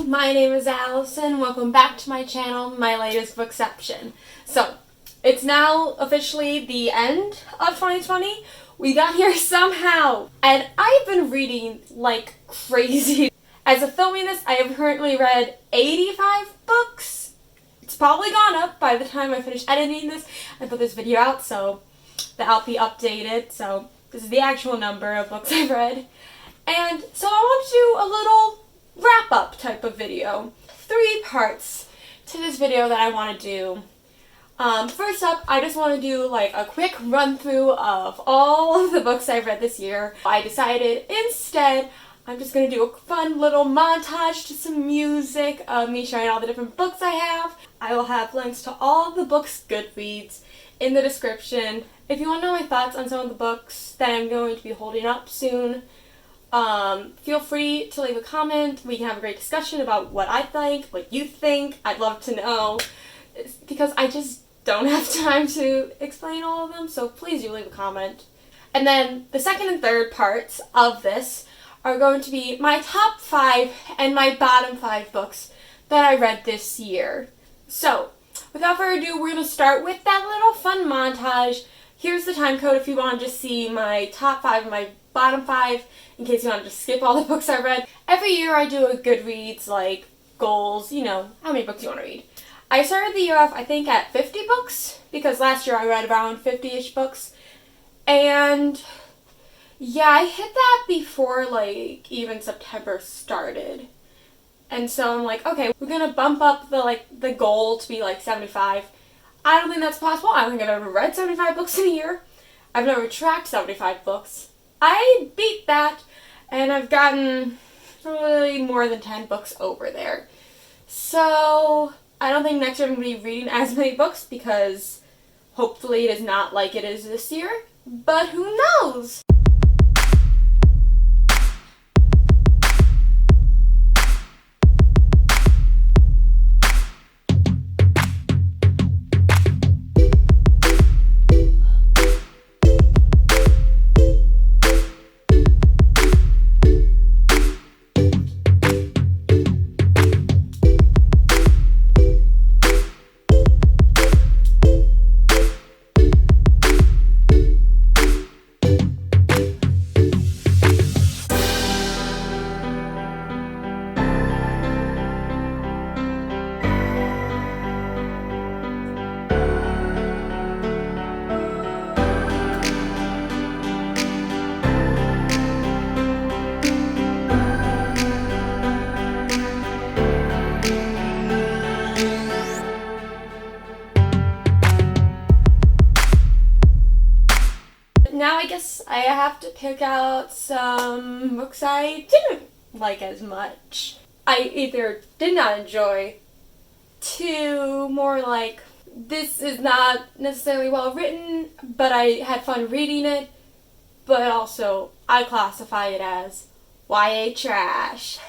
my name is Allison. Welcome back to my channel, my latest bookception. So, it's now officially the end of 2020. We got here somehow, and I've been reading like crazy. As of filming this, I have currently read 85 books. It's probably gone up by the time I finish editing this and put this video out, so that I'll be updated. So, this is the actual number of books I've read. And so I want to do a little wrap-up type of video. 3 parts to this video that I want to do. First up, I just want to do like a quick run-through of all of the books I've read this year. I decided instead I'm just going to do a fun little montage to some music of me showing all the different books I have. I will have links to all of the books Goodreads in the description. If you want to know my thoughts on some of the books that I'm going to be holding up soon, feel free to leave a comment. We can have a great discussion about what I think, what you think. I'd love to know, because I just don't have time to explain all of them, so please do leave a comment. And then the second and third parts of this are going to be my top 5 and my bottom 5 books that I read this year. So, without further ado, we're going to start with that little fun montage. Here's the time code if you want to just see my top 5 and my bottom 5, in case you want to just skip all the books I read. Every year I do a Goodreads, like, goals, you know, how many books you want to read. I started the year off, I think, at 50 books, because last year I read around 50-ish books. And yeah, I hit that before, like, even September started. And so I'm like, okay, we're gonna bump up the goal to be, like, 75. I don't think that's possible. I don't think I've ever read 75 books in a year. I've never tracked 75 books. I beat that, and I've gotten probably more than 10 books over there. So I don't think next year I'm going to be reading as many books, because hopefully it is not like it is this year. But who knows? Now I guess I have to pick out some books I didn't like as much. I either did not enjoy, to more like, this is not necessarily well written, but I had fun reading it, but also I classify it as YA trash.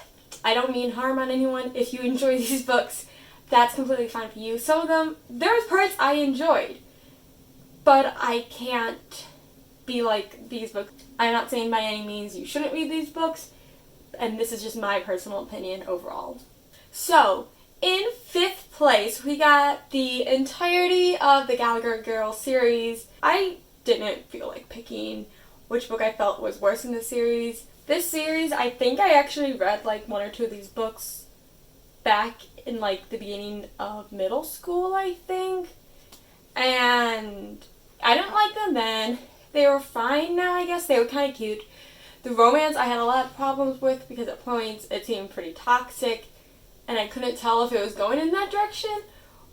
I don't mean harm on anyone. If you enjoy these books, that's completely fine for you. Some of them, there's parts I enjoyed, but I can't be like these books. I'm not saying by any means you shouldn't read these books, and this is just my personal opinion overall. So, in 5th place, we got the entirety of the Gallagher Girls series. I didn't feel like picking which book I felt was worse in the series. This series, I think I actually read like 1 or 2 of these books back in like the beginning of middle school, I think. And I didn't like them then. They were fine now, I guess. They were kind of cute. The romance I had a lot of problems with, because at points it seemed pretty toxic, and I couldn't tell if it was going in that direction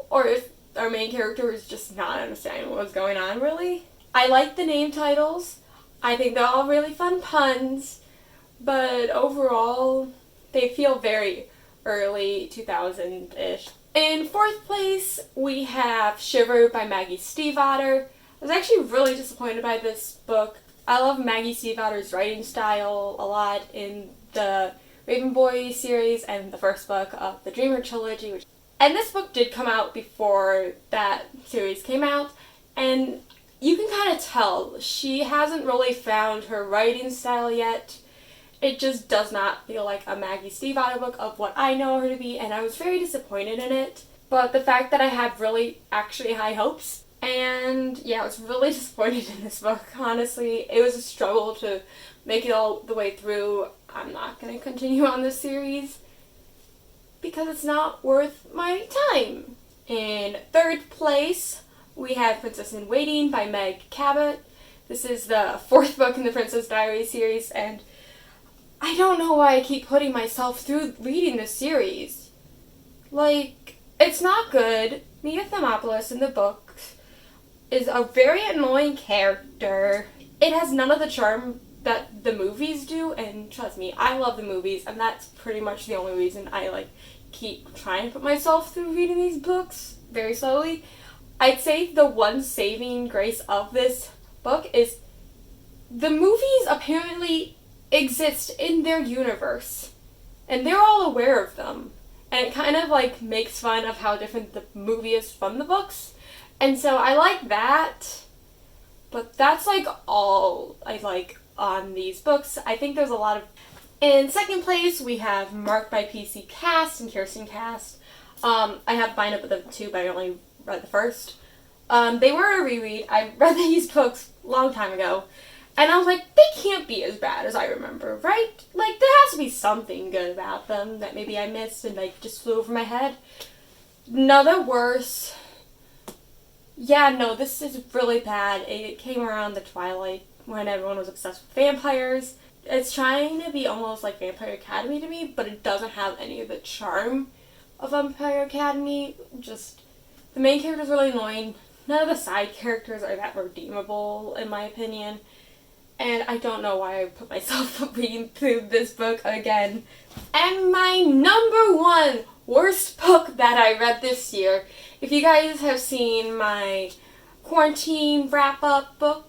or if our main character was just not understanding what was going on, really. I like the name titles. I think they're all really fun puns, but overall they feel very early 2000-ish. In 4th place, we have Shiver by Maggie Stiefvater. I was actually really disappointed by this book. I love Maggie Stiefvater's writing style a lot in the Raven Boy series and the first book of the Dreamer trilogy. And this book did come out before that series came out, and you can kind of tell she hasn't really found her writing style yet. It just does not feel like a Maggie Steve audiobook of what I know her to be, and I was very disappointed in it. But the fact that I had really actually high hopes, and yeah, I was really disappointed in this book, honestly. It was a struggle to make it all the way through. I'm not going to continue on this series because it's not worth my time. In third place, we have Princess in Waiting by Meg Cabot. This is the fourth book in the Princess Diaries series, and I don't know why I keep putting myself through reading this series. Like, it's not good. Mia Thermopolis in the book is a very annoying character. It has none of the charm that the movies do, and trust me, I love the movies, and that's pretty much the only reason I keep trying to put myself through reading these books very slowly. I'd say the one saving grace of this book is the movies apparently exist in their universe, and they're all aware of them, and it kind of makes fun of how different the movie is from the books, and so I like that, but that's all I like on these books. I think there's a lot of... In second place, we have Marked by PC Cast and Kirsten Cast. I have Bind Up with them too, but I only read the first. They were a reread. I read these books a long time ago, and I was like, they can't be as bad as I remember, right? There has to be something good about them that maybe I missed and just flew over my head. No, they're worse. Yeah, no, this is really bad. It came around the Twilight when everyone was obsessed with vampires. It's trying to be almost like Vampire Academy to me, but it doesn't have any of the charm of Vampire Academy. Just, the main character's really annoying. None of the side characters are that redeemable, in my opinion. And I don't know why I put myself reading through this book again. And my number one worst book that I read this year, if you guys have seen my quarantine wrap-up book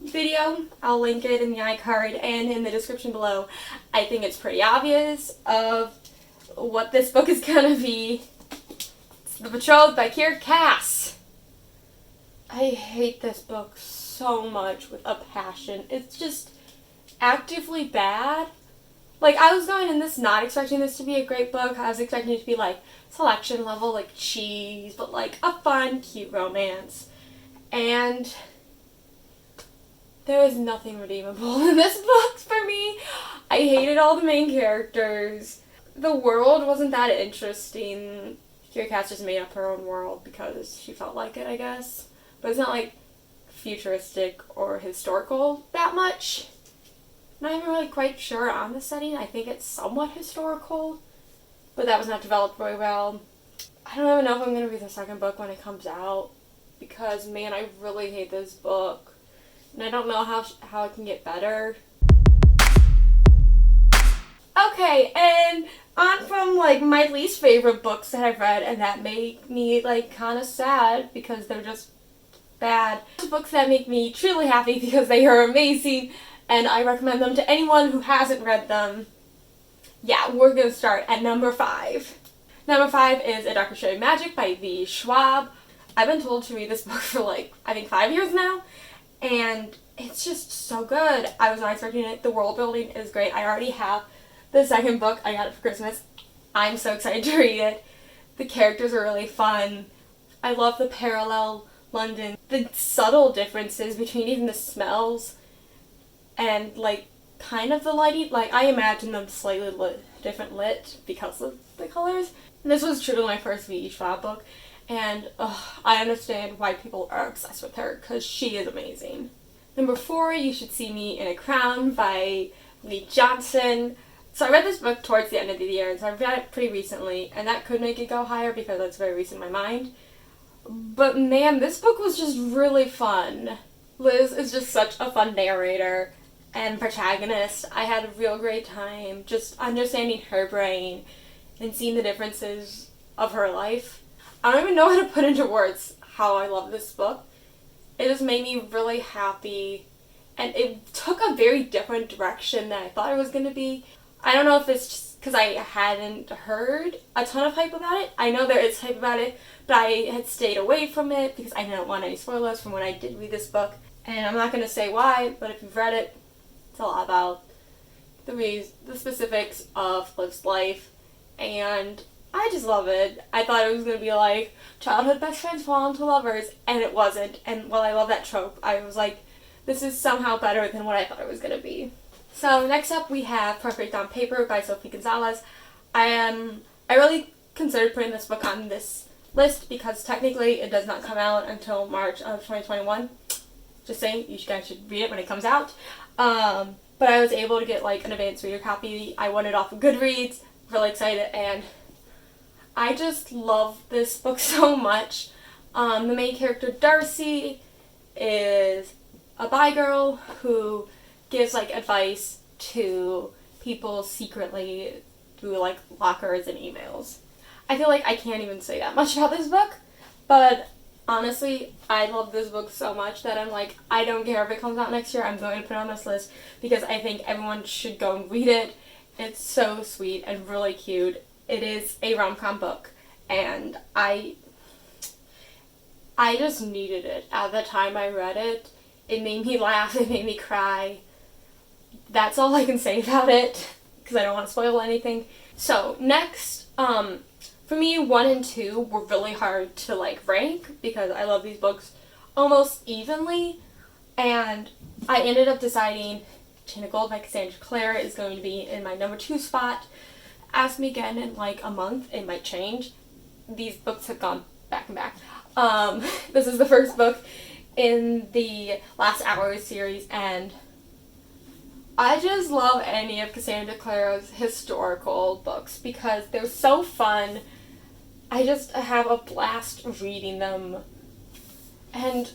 video, I'll link it in the iCard and in the description below. I think it's pretty obvious of what this book is gonna be. It's The Betrothed by Kiera Cass. I hate this book so much with a passion. It's just actively bad. I was going in this not expecting this to be a great book. I was expecting it to be selection level, Cheese, but a fun, cute romance. And there is nothing redeemable in this book for me. I hated all the main characters. The world wasn't that interesting. Kiera Cass just made up her own world because she felt like it, I guess. But it's not futuristic or historical that much. Not even really quite sure on the setting. I think it's somewhat historical, but that was not developed very well. I don't even know if I'm going to read the second book when it comes out, because man, I really hate this book. And I don't know how it can get better. Okay, and on from my least favorite books that I've read and that make me kind of sad because they're just bad. Books that make me truly happy because they are amazing and I recommend them to anyone who hasn't read them. Yeah, we're gonna start at number 5. Number 5 is A Darker Shade of Magic by V. Schwab. I've been told to read this book for I think 5 years now. And it's just so good. I was not expecting it. The world building is great. I already have the second book. I got it for Christmas. I'm so excited to read it. The characters are really fun. I love the parallel London. The subtle differences between even the smells and kind of the lighting. I imagine them slightly different lit because of the colors. And this was truly my first V. Schwab book. And I understand why people are obsessed with her, because she is amazing. Number 4, You Should See Me in a Crown by Lee Johnson. So I read this book towards the end of the year, so I read it pretty recently, and that could make it go higher because it's very recent in my mind. But man, this book was just really fun. Liz is just such a fun narrator and protagonist. I had a real great time just understanding her brain and seeing the differences of her life. I don't even know how to put into words how I love this book. It just made me really happy, and it took a very different direction than I thought it was going to be. I don't know if it's just because I hadn't heard a ton of hype about it. I know there is hype about it, but I had stayed away from it because I didn't want any spoilers from when I did read this book. And I'm not going to say why, but if you've read it, it's a lot about the specifics of Liv's life, and I just love it. I thought it was going to be like childhood best friends fall into lovers, and it wasn't. And while I love that trope, I was like, this is somehow better than what I thought it was going to be. So next up we have Perfect on Paper by Sophie Gonzalez. I really considered putting this book on this list because technically it does not come out until March of 2021. Just saying, you guys should read it when it comes out. But I was able to get like an advanced reader copy. I won it off of Goodreads. Really excited, and I just love this book so much. The main character, Darcy, is a bi girl who gives like advice to people secretly through like lockers and emails. I feel like I can't even say that much about this book, but honestly, I love this book so much that I'm like, I don't care if it comes out next year, I'm going to put it on this list because I think everyone should go and read it. It's so sweet and really cute. It is a rom-com book, and I just needed it. At the time I read it, it made me laugh, it made me cry. That's all I can say about it, because I don't want to spoil anything. So, next, for me, 1 and 2 were really hard to, like, rank, because I love these books almost evenly, and I ended up deciding Chain of Gold by Cassandra Clare is going to be in my number 2 spot. Ask me again in like a month, it might change. These books have gone back and back. This is the first book in the Last Hours series, and I just love any of Cassandra Clare's historical books because they're so fun. I just have a blast reading them. And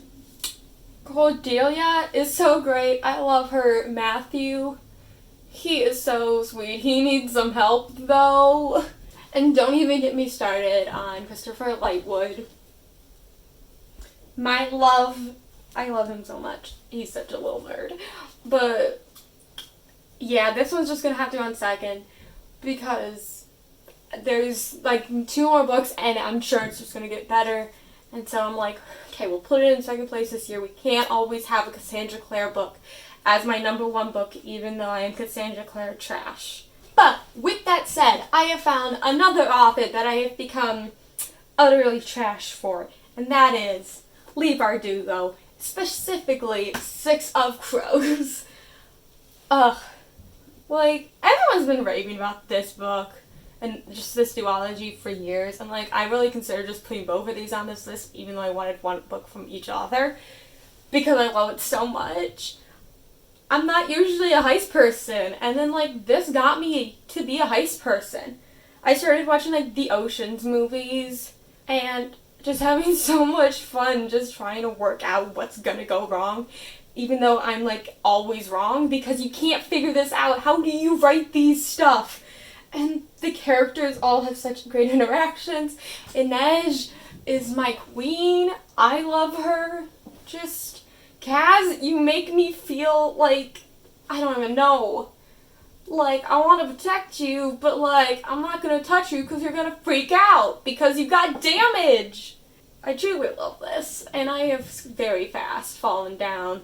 Cordelia is so great. I love her. Matthew, he is so sweet. He needs some help though. And don't even get me started on Christopher Lightwood. My love. I love him so much. He's such a little nerd. But yeah, this one's just gonna have to go on second because there's like 2 more books and I'm sure it's just gonna get better. And so I'm like, okay, we'll put it in second place this year. We can't always have a Cassandra Clare book as my number 1 book, even though I am Cassandra Clare trash. But with that said, I have found another author that I have become utterly trash for, and that is Leigh Bardugo, specifically Six of Crows. Ugh. Like, everyone's been raving about this book and just this duology for years, and like, I really considered just putting both of these on this list, even though I wanted 1 book from each author, because I love it so much. I'm not usually a heist person, and then like, this got me to be a heist person. I started watching like the Ocean's movies, and just having so much fun just trying to work out what's gonna go wrong, even though I'm like always wrong, because you can't figure this out. How do you write these stuff? And the characters all have such great interactions. Inej is my queen. I love her. Just, Kaz, you make me feel like, I don't even know. Like, I want to protect you, but like, I'm not going to touch you because you're going to freak out because you got damage. I truly love this, and I have very fast fallen down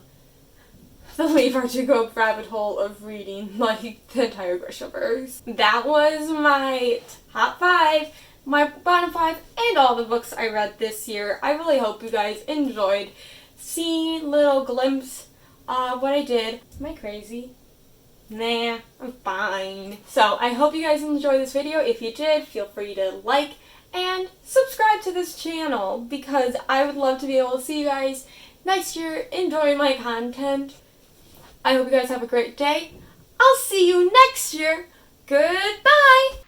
the Leigh Bardugo rabbit hole of reading like the entire Grishaverse. That was my top 5, my bottom 5, and all the books I read this year. I really hope you guys enjoyed seeing little glimpse of what I did. Am I crazy? Nah, I'm fine. So I hope you guys enjoyed this video. If you did, feel free to like and subscribe to this channel because I would love to be able to see you guys next year enjoying my content. I hope you guys have a great day. I'll see you next year. Goodbye!